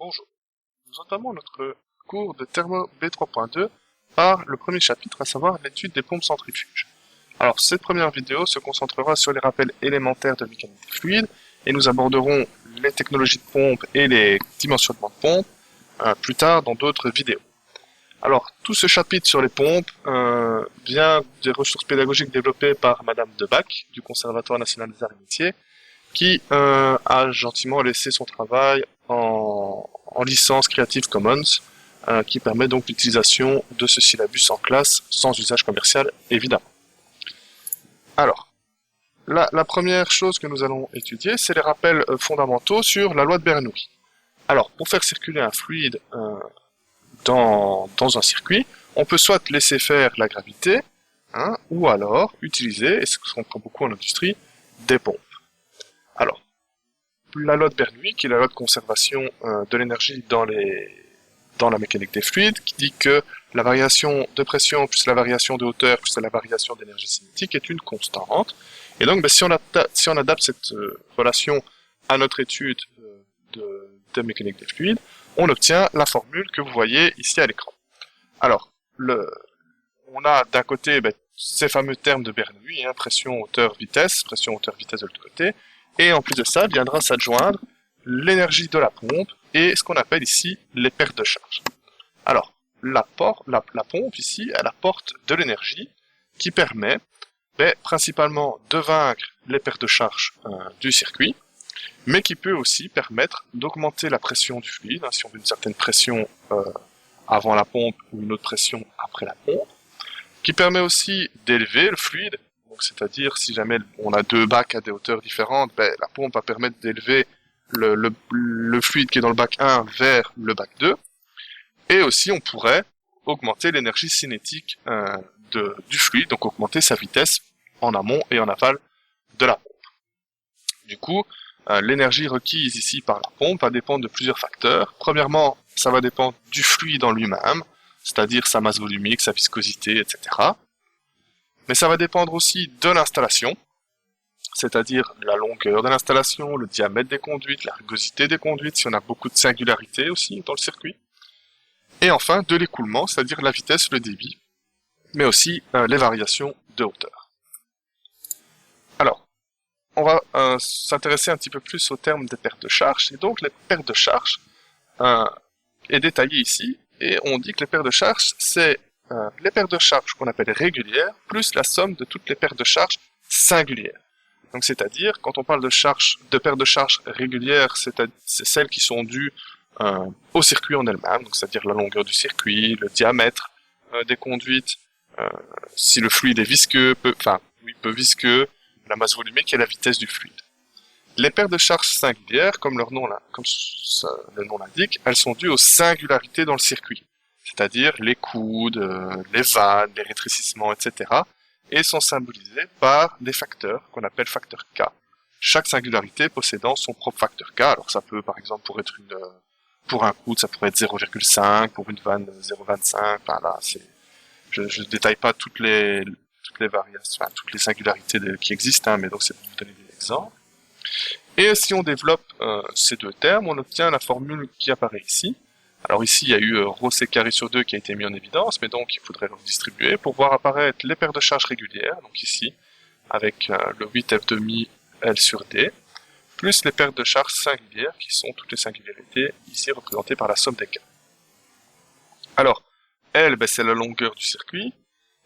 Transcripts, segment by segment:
Bonjour. Nous entamons notre cours de Thermo B3.2 par le premier chapitre, à savoir l'étude des pompes centrifuges. Alors, cette première vidéo se concentrera sur les rappels élémentaires de mécanique des fluides, et nous aborderons les technologies de pompe et les dimensionnements de pompe plus tard dans d'autres vidéos. Alors, tout ce chapitre sur les pompes vient des ressources pédagogiques développées par Madame Debac, du Conservatoire national des arts et métiers, qui a gentiment laissé son travail en licence Creative Commons, qui permet donc l'utilisation de ce syllabus en classe, sans usage commercial, évidemment. Alors, la première chose que nous allons étudier, c'est les rappels fondamentaux sur la loi de Bernoulli. Alors, pour faire circuler un fluide dans un circuit, on peut soit laisser faire la gravité, ou alors utiliser, et ce qu'on prend beaucoup en industrie, des pompes. Alors, la loi de Bernoulli, qui est la loi de conservation de l'énergie dans la mécanique des fluides, qui dit que la variation de pression plus la variation de hauteur plus la variation d'énergie cinétique est une constante. Et donc, si on adapte cette relation à notre étude de mécanique des fluides, on obtient la formule que vous voyez ici à l'écran. Alors, on a d'un côté ces fameux termes de Bernoulli, pression, hauteur, vitesse de l'autre côté, et en plus de ça, viendra s'adjoindre l'énergie de la pompe et ce qu'on appelle ici les pertes de charge. Alors, la pompe ici, elle apporte de l'énergie qui permet principalement de vaincre les pertes de charge du circuit, mais qui peut aussi permettre d'augmenter la pression du fluide, si on veut une certaine pression avant la pompe ou une autre pression après la pompe, qui permet aussi d'élever le fluide. Donc, c'est-à-dire, si jamais on a deux bacs à des hauteurs différentes, la pompe va permettre d'élever le fluide qui est dans le bac 1 vers le bac 2. Et aussi, on pourrait augmenter l'énergie cinétique du fluide, donc augmenter sa vitesse en amont et en aval de la pompe. Du coup, l'énergie requise ici par la pompe va dépendre de plusieurs facteurs. Premièrement, ça va dépendre du fluide en lui-même, c'est-à-dire sa masse volumique, sa viscosité, etc. Mais ça va dépendre aussi de l'installation, c'est-à-dire la longueur de l'installation, le diamètre des conduites, la rugosité des conduites, si on a beaucoup de singularités aussi dans le circuit. Et enfin, de l'écoulement, c'est-à-dire la vitesse, le débit, mais aussi les variations de hauteur. Alors, on va s'intéresser un petit peu plus au terme des pertes de charge. Et donc, les pertes de charge est détaillé ici, et on dit que les pertes de charge, c'est les pertes de charge qu'on appelle régulières, plus la somme de toutes les pertes de charge singulières. Donc, c'est-à-dire, quand on parle de pertes de charge régulières, c'est celles qui sont dues au circuit en elle-même, donc c'est-à-dire la longueur du circuit, le diamètre des conduites, si le fluide est visqueux, peu visqueux, la masse volumique et la vitesse du fluide. Les pertes de charge singulières, comme le nom l'indique, elles sont dues aux singularités dans le circuit, c'est-à-dire les coudes, les vannes, les rétrécissements, etc., et sont symbolisées par des facteurs qu'on appelle facteurs K. Chaque singularité possédant son propre facteur K. Alors ça peut, par exemple, pour un coude, ça pourrait être 0,5, pour une vanne 0,25. Enfin là, je détaille pas toutes les variations, toutes les singularités qui existent, mais donc c'est pour vous donner des exemples. Et si on développe ces deux termes, on obtient la formule qui apparaît ici. Alors ici, il y a eu ρ c carré sur 2 qui a été mis en évidence, mais donc il faudrait le redistribuer pour voir apparaître les paires de charges régulières, donc ici, avec le 8F demi L sur D, plus les paires de charges singulières, qui sont toutes les singularités, ici représentées par la somme des K. Alors, L, c'est la longueur du circuit,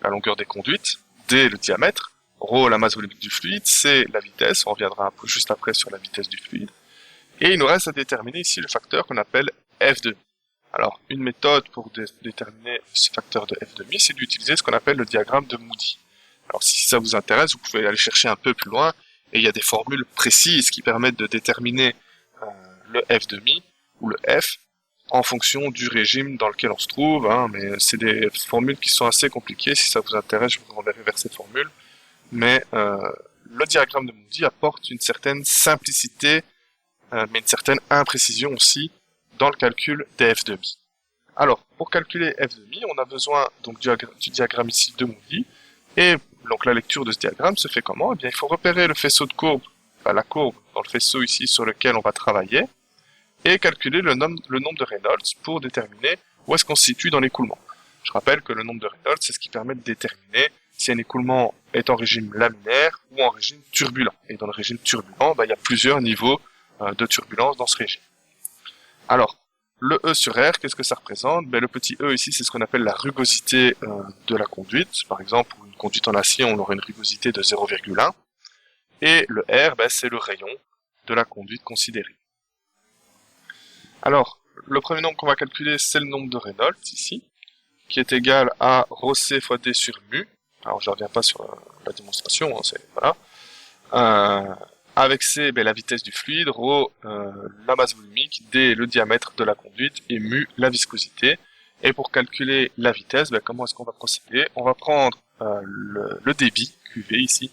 la longueur des conduites, D, le diamètre, ρ, la masse volumique du fluide, C, la vitesse, on reviendra un peu juste après sur la vitesse du fluide, et il nous reste à déterminer ici le facteur qu'on appelle F demi. Alors, une méthode pour déterminer ce facteur de F demi, c'est d'utiliser ce qu'on appelle le diagramme de Moody. Alors, si ça vous intéresse, vous pouvez aller chercher un peu plus loin, et il y a des formules précises qui permettent de déterminer le F demi, ou le F, en fonction du régime dans lequel on se trouve, mais c'est des formules qui sont assez compliquées. Si ça vous intéresse, je vous renverrai vers ces formules. Mais le diagramme de Moody apporte une certaine simplicité, mais une certaine imprécision aussi, dans le calcul des F demi. Alors, pour calculer F demi, on a besoin donc du diagramme ici de Moody, et donc la lecture de ce diagramme se fait comment? Eh bien, il faut repérer le faisceau de courbe, la courbe dans le faisceau ici sur lequel on va travailler, et calculer le nombre de Reynolds pour déterminer où est-ce qu'on se situe dans l'écoulement. Je rappelle que le nombre de Reynolds, c'est ce qui permet de déterminer si un écoulement est en régime laminaire ou en régime turbulent. Et dans le régime turbulent, il y a plusieurs niveaux de turbulence dans ce régime. Alors, le E sur R, qu'est-ce que ça représente? Le petit E ici, c'est ce qu'on appelle la rugosité de la conduite. Par exemple, pour une conduite en acier, on aurait une rugosité de 0,1. Et le R, c'est le rayon de la conduite considérée. Alors, le premier nombre qu'on va calculer, c'est le nombre de Reynolds, ici, qui est égal à ρc fois d sur mu. Alors, je ne reviens pas sur la démonstration, voilà. Avec C, la vitesse du fluide, ρ, la masse volumique, d, le diamètre de la conduite, et mu, la viscosité. Et pour calculer la vitesse, comment est-ce qu'on va procéder? On va prendre le débit, QV ici,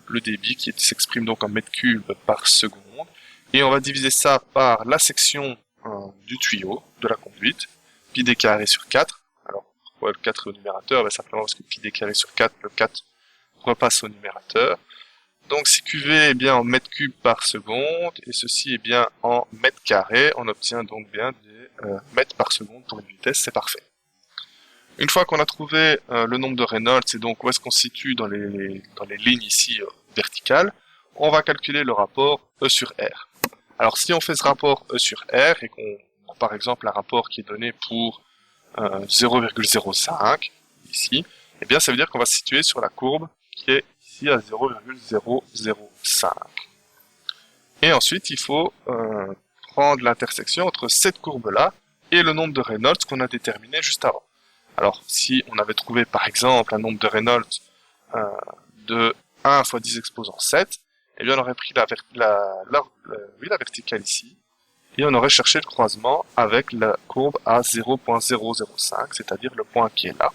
le débit qui s'exprime donc en mètres cubes par seconde, et on va diviser ça par la section du tuyau de la conduite, pi d carré sur 4. Alors, pourquoi le 4 est au numérateur? Simplement parce que pi d carré sur 4, le 4 repasse au numérateur. Donc si QV est bien en mètres cubes par seconde, et ceci est bien en mètres carrés, on obtient donc bien des mètres par seconde pour une vitesse, c'est parfait. Une fois qu'on a trouvé le nombre de Reynolds, et donc où est-ce qu'on se situe dans les lignes ici verticales, on va calculer le rapport E sur R. Alors si on fait ce rapport E sur R, et qu'on a par exemple un rapport qui est donné pour 0,05, ici, eh bien ça veut dire qu'on va se situer sur la courbe qui est ici à 0,005. Et ensuite, il faut prendre l'intersection entre cette courbe-là et le nombre de Reynolds qu'on a déterminé juste avant. Alors, si on avait trouvé par exemple un nombre de Reynolds de 1 fois 10 exposant 7, eh bien on aurait pris la verticale ici, et on aurait cherché le croisement avec la courbe à 0,005, c'est-à-dire le point qui est là.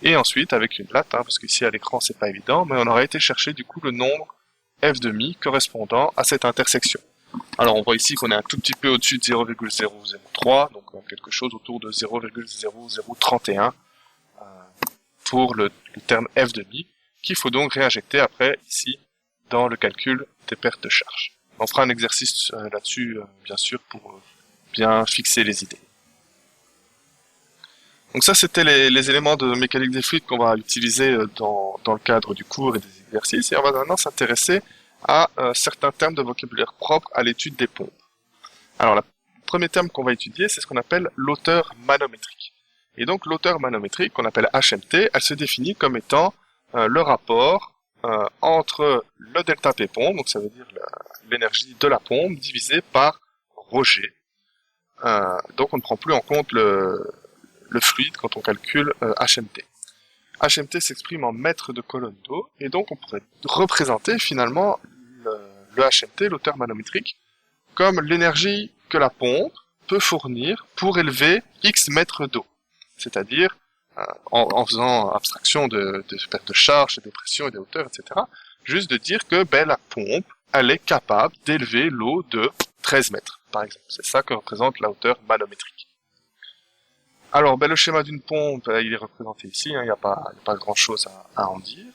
Et ensuite, avec une latte, parce qu'ici à l'écran c'est pas évident, mais on aurait été chercher du coup le nombre f demi correspondant à cette intersection. Alors on voit ici qu'on est un tout petit peu au-dessus de 0,003, donc quelque chose autour de 0,0031 pour le terme f demi, qu'il faut donc réinjecter après ici dans le calcul des pertes de charge. On fera un exercice là-dessus, bien sûr, pour bien fixer les idées. Donc ça, c'était les éléments de mécanique des fluides qu'on va utiliser dans le cadre du cours et des exercices. Et on va maintenant s'intéresser à certains termes de vocabulaire propres à l'étude des pompes. Alors, le premier terme qu'on va étudier, c'est ce qu'on appelle l'hauteur manométrique. Et donc, l'hauteur manométrique, qu'on appelle HMT, elle se définit comme étant le rapport entre le delta P pompe, donc ça veut dire l'énergie de la pompe, divisé par ρg. Donc, on ne prend plus en compte le fluide quand on calcule HMT. HMT s'exprime en mètres de colonne d'eau, et donc on pourrait représenter finalement le HMT, l'hauteur manométrique, comme l'énergie que la pompe peut fournir pour élever X mètres d'eau. C'est-à-dire, en faisant abstraction de perte de charge, des pressions et des hauteurs, etc., juste de dire que la pompe, elle est capable d'élever l'eau de 13 mètres, par exemple. C'est ça que représente la hauteur manométrique. Alors, le schéma d'une pompe, il est représenté ici, il n'y a pas grand-chose à en dire.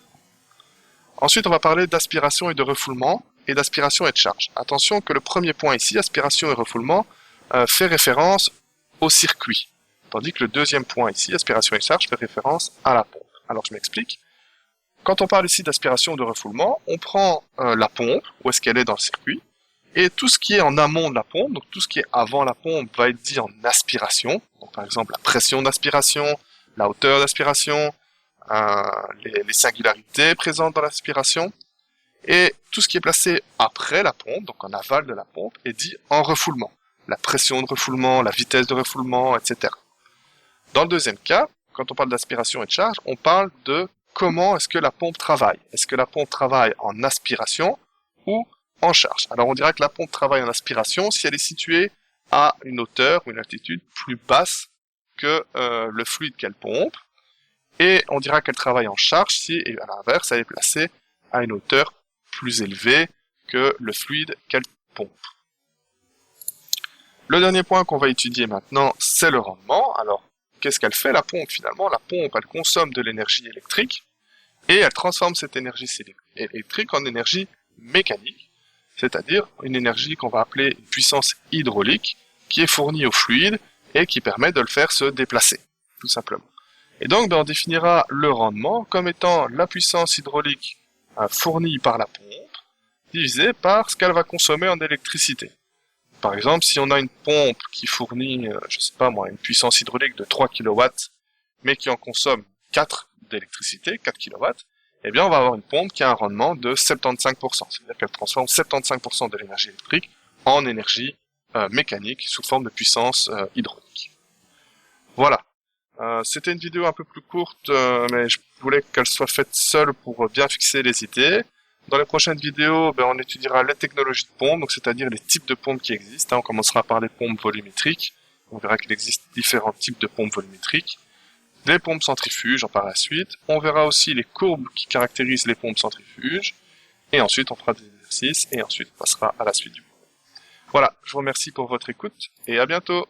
Ensuite, on va parler d'aspiration et de refoulement, et d'aspiration et de charge. Attention que le premier point ici, aspiration et refoulement, fait référence au circuit, tandis que le deuxième point ici, aspiration et charge, fait référence à la pompe. Alors, je m'explique. Quand on parle ici d'aspiration ou de refoulement, on prend la pompe, où est-ce qu'elle est dans le circuit, et tout ce qui est en amont de la pompe, donc tout ce qui est avant la pompe, va être dit en aspiration. Donc, par exemple, la pression d'aspiration, la hauteur d'aspiration, les singularités présentes dans l'aspiration. Et tout ce qui est placé après la pompe, donc en aval de la pompe, est dit en refoulement. La pression de refoulement, la vitesse de refoulement, etc. Dans le deuxième cas, quand on parle d'aspiration et de charge, on parle de comment est-ce que la pompe travaille. Est-ce que la pompe travaille en aspiration ou en charge? Alors on dira que la pompe travaille en aspiration si elle est située à une hauteur ou une altitude plus basse que le fluide qu'elle pompe, et on dira qu'elle travaille en charge si, à l'inverse, elle est placée à une hauteur plus élevée que le fluide qu'elle pompe. Le dernier point qu'on va étudier maintenant, c'est le rendement. Alors, qu'est-ce qu'elle fait la pompe finalement? La pompe, elle consomme de l'énergie électrique, et elle transforme cette énergie électrique en énergie mécanique, c'est-à-dire une énergie qu'on va appeler une puissance hydraulique, qui est fourni au fluide et qui permet de le faire se déplacer, tout simplement. Et donc, on définira le rendement comme étant la puissance hydraulique fournie par la pompe, divisée par ce qu'elle va consommer en électricité. Par exemple, si on a une pompe qui fournit, je sais pas moi, une puissance hydraulique de 3 kW, mais qui en consomme 4 d'électricité, 4 kW, eh bien, on va avoir une pompe qui a un rendement de 75%. C'est-à-dire qu'elle transforme 75% de l'énergie électrique en énergie mécanique sous forme de puissance hydraulique. Voilà. C'était une vidéo un peu plus courte, mais je voulais qu'elle soit faite seule pour bien fixer les idées. Dans les prochaines vidéos, on étudiera les technologies de pompe, donc c'est-à-dire les types de pompes qui existent. On commencera par les pompes volumétriques. On verra qu'il existe différents types de pompes volumétriques. Les pompes centrifuges par la suite. On verra aussi les courbes qui caractérisent les pompes centrifuges. Et ensuite, on fera des exercices et ensuite on passera à la suite du cours. Voilà, je vous remercie pour votre écoute et à bientôt.